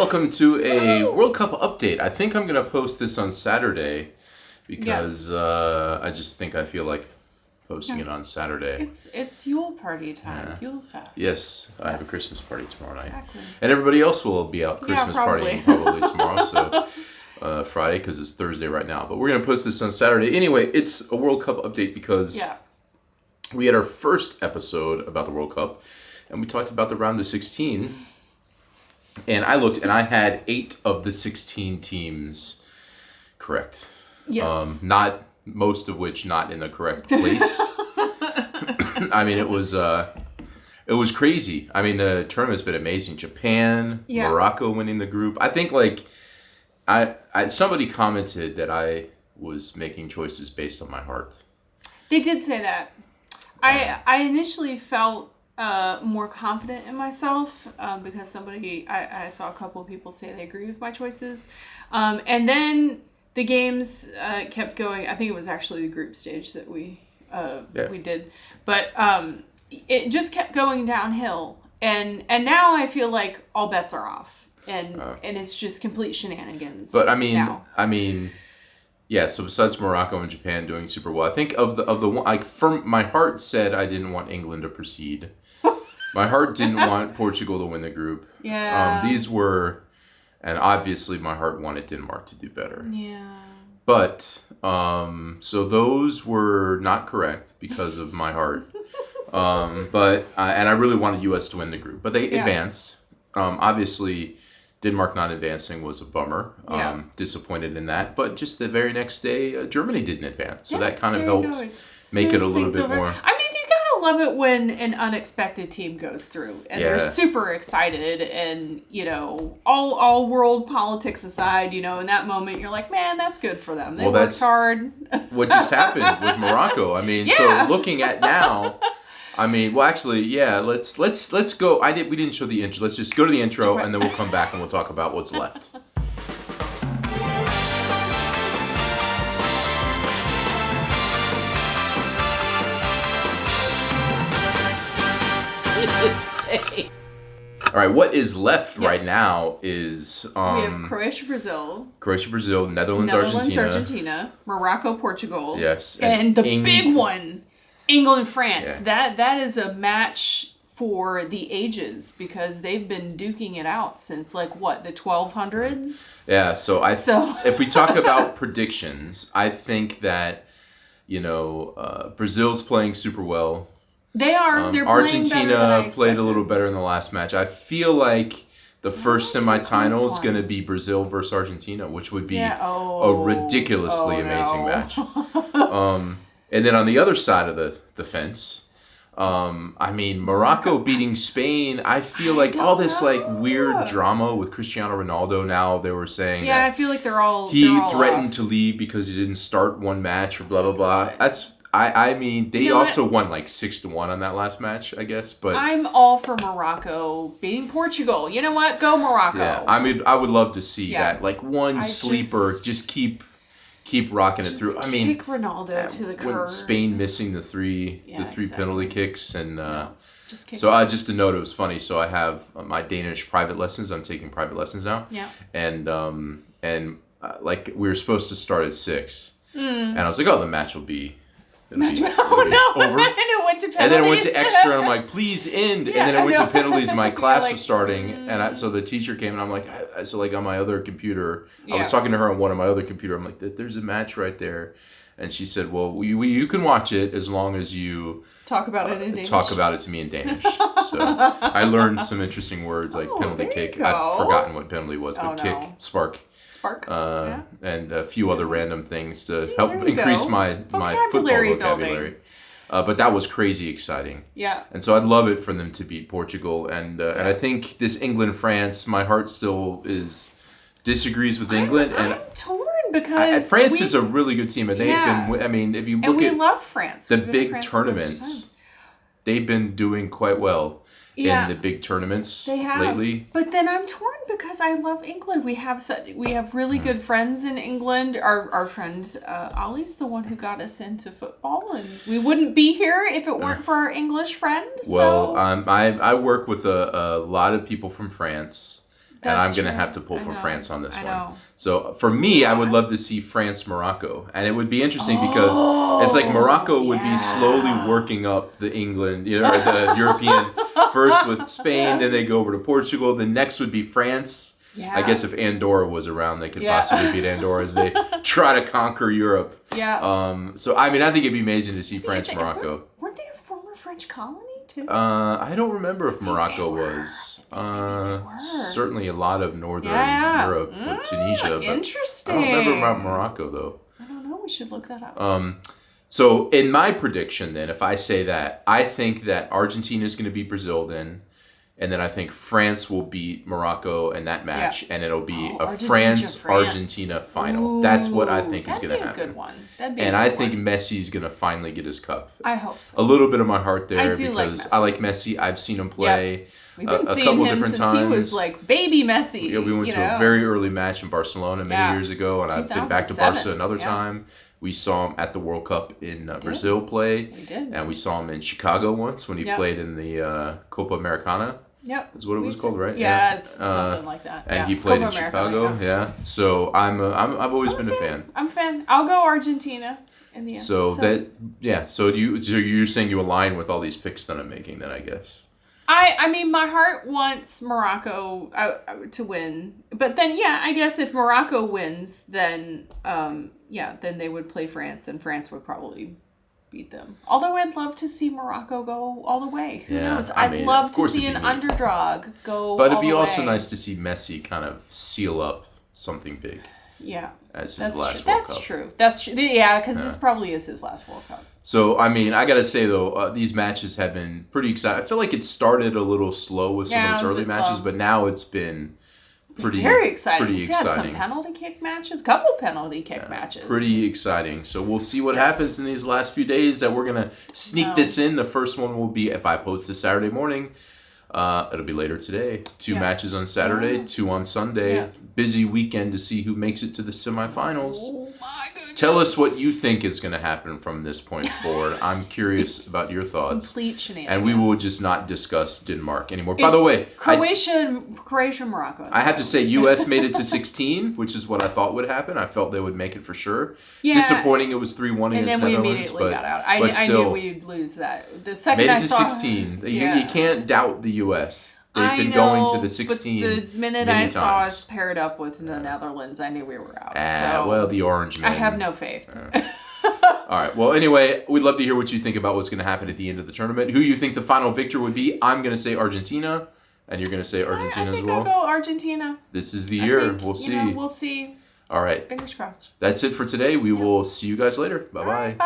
welcome to a World Cup update. I think I'm going to post this on Saturday because I just think I feel like posting it on Saturday. It's Yule party time, Yule Fest. Yes, I have a Christmas party tomorrow night. Exactly. And everybody else will be out Christmas partying probably tomorrow, so Friday because it's Thursday right now. But we're going to post this on Saturday. Anyway, it's a World Cup update because we had our first episode about the World Cup, and we talked about the round of 16. And I looked, and I had 8 of the 16 teams correct. Yes. Not most of which not in the correct place. I mean, it was crazy. I mean, the tournament's been amazing. Japan, Morocco winning the group. I think somebody commented that I was making choices based on my heart. They did say that. I initially felt more confident in myself because I saw a couple of people say they agree with my choices. And then the games kept going. I think it was actually the group stage that we did. But it just kept going downhill. And now I feel like all bets are off. And it's just complete shenanigans. But yeah, so besides Morocco and Japan doing super well, I think of the one, from my heart said I didn't want England to proceed. My heart didn't want Portugal to win the group. Yeah. These were, and obviously my heart wanted Denmark to do better. Yeah. But, so those were not correct because of my heart. And I really wanted U.S. to win the group. But they advanced. Obviously, Denmark not advancing was a bummer. Disappointed in that. But just the very next day, Germany didn't advance. So that kind of helped make it a little bit more. I mean, you gotta love it when an unexpected team goes through. And they're super excited. And, all world politics aside, in that moment, you're like, man, that's good for them. They worked hard. What just happened with Morocco. I mean, so looking at now... let's go. We didn't show the intro. Let's just go to the intro and then we'll come back and we'll talk about what's left. All right, what is left right now is... we have Croatia, Brazil, Netherlands, Argentina, Morocco, Portugal. Yes. And the big one, England, France. Yeah. That is a match for the ages because they've been duking it out since the 1200s? Yeah, so if we talk about predictions, I think that, Brazil's playing super well. They are. They're Argentina played a little better in the last match. I feel like the first semifinal is going to be Brazil versus Argentina, which would be a ridiculously amazing match. And then on the other side of the fence, Morocco beating Spain. I feel like all this weird drama with Cristiano Ronaldo now. They were saying that I feel like he threatened to leave because he didn't start one match or blah blah blah. That's they also won 6-1 on that last match, I guess. But I'm all for Morocco beating Portugal. You know what? Go Morocco. Yeah, I would love to see that one sleeper just keep rocking it through. Kick Ronaldo to the curb. When Spain missing the three penalty kicks and just to note it was funny. So I have my Danish private lessons. I'm taking private lessons now. Yeah. And we were supposed to start at 6, and I was like, the match will be. Over. And it went to penalties. And then it went to extra, and I'm like, please end. And then it went to penalties, and my class was starting. And so the teacher came, and I'm like, on my other computer, I was talking to her on one of my other computer. I'm like, there's a match right there. And she said, well, you can watch it as long as you talk about it in Danish. Talk about it to me in Danish. So I learned some interesting words like penalty kick. I've forgotten what penalty was, but kick, spark. And a few other random things to help increase my football vocabulary. But that was crazy exciting. Yeah. And so I'd love it for them to beat Portugal. And I think this England-France, my heart still disagrees with England. I'm torn because France is a really good team. And they've been, if you look we love France. The big tournaments, they've been doing quite well. In the big tournaments lately. But then I'm torn because I love England. We have really good friends in England. Our friend Ollie's the one who got us into football, and we wouldn't be here if it weren't for our English friend. Well, I work with a lot of people from France. and I'm going to have to pull for France on this one. So for me, I would love to see France-Morocco. And it would be interesting because it's like Morocco would be slowly working up the England, or the European, first with Spain, then they go over to Portugal. The next would be France. Yeah. I guess if Andorra was around, they could possibly beat Andorra as they try to conquer Europe. Yeah. So, I mean, I think it'd be amazing to see France-Morocco. Weren't they a former French colony? I don't remember if Morocco was. Certainly a lot of Northern Europe with Tunisia. But interesting. I don't remember about Morocco, though. I don't know. We should look that up. So in my prediction, then, if I say that, I think that Argentina is going to beat Brazil then. And then I think France will beat Morocco in that match, and it'll be a France-Argentina final. Ooh, that's what I think is going to happen. That'd be a good one. And I think Messi's going to finally get his cup. I hope so. A little bit of my heart there because I like Messi. I've seen him play We've been seeing couple him different since times. He was like baby Messi. Yeah, we went to a very early match in Barcelona many years ago, and I've been back to Barca another time. We saw him at the World Cup in Brazil play. We did. And we saw him in Chicago once when he played in the Copa Americana. Yep. That's what it was called, right? Yeah, something like that. And he played Copa in Chicago, So I've always been a fan. I'm a fan. I'll go Argentina in the end. So you're saying you align with all these picks that I'm making then, I guess. I mean, my heart wants Morocco to win. But then, I guess if Morocco wins, then, then they would play France, and France would probably beat them. Although I'd love to see Morocco go all the way. Who knows? I'd love to see an underdog go all the way. But it'd be also nice to see Messi kind of seal up something big. Yeah. As his last World Cup. That's true. That's true. Yeah, because this probably is his last World Cup. So, I mean, I got to say, though, these matches have been pretty exciting. I feel like it started a little slow with some of those early matches, but now it's been very exciting. We've had some penalty kick matches, couple penalty kick matches. Pretty exciting. So we'll see what happens in these last few days that we're going to sneak this in. The first one will be, if I post this Saturday morning, it'll be later today. 2 matches on Saturday, 2 on Sunday. Yeah. Busy weekend to see who makes it to the semifinals. Oh my goodness. Tell us what you think is going to happen from this point forward. I'm curious about your thoughts. Complete shenanigans. And we will just not discuss Denmark anymore. By the way, Croatia, Morocco. I have to say, U.S. made it to 16, which is what I thought would happen. I felt they would make it for sure. Yeah. Disappointing it was 3-1 against Netherlands. And then we immediately got out. I knew we'd lose that. The second made it to 16. You can't doubt the U.S. They've been going to the 16 but the minute I saw us paired up with the Netherlands, I knew we were out. Well, the orange men. I have no faith. All right. Well, anyway, we'd love to hear what you think about what's going to happen at the end of the tournament. Who you think the final victor would be? I'm going to say Argentina, and you're going to say Argentina as well? I think I'll go Argentina. This is the year. We'll see. We'll see. All right. Fingers crossed. That's it for today. We will see you guys later. Bye-bye. Bye.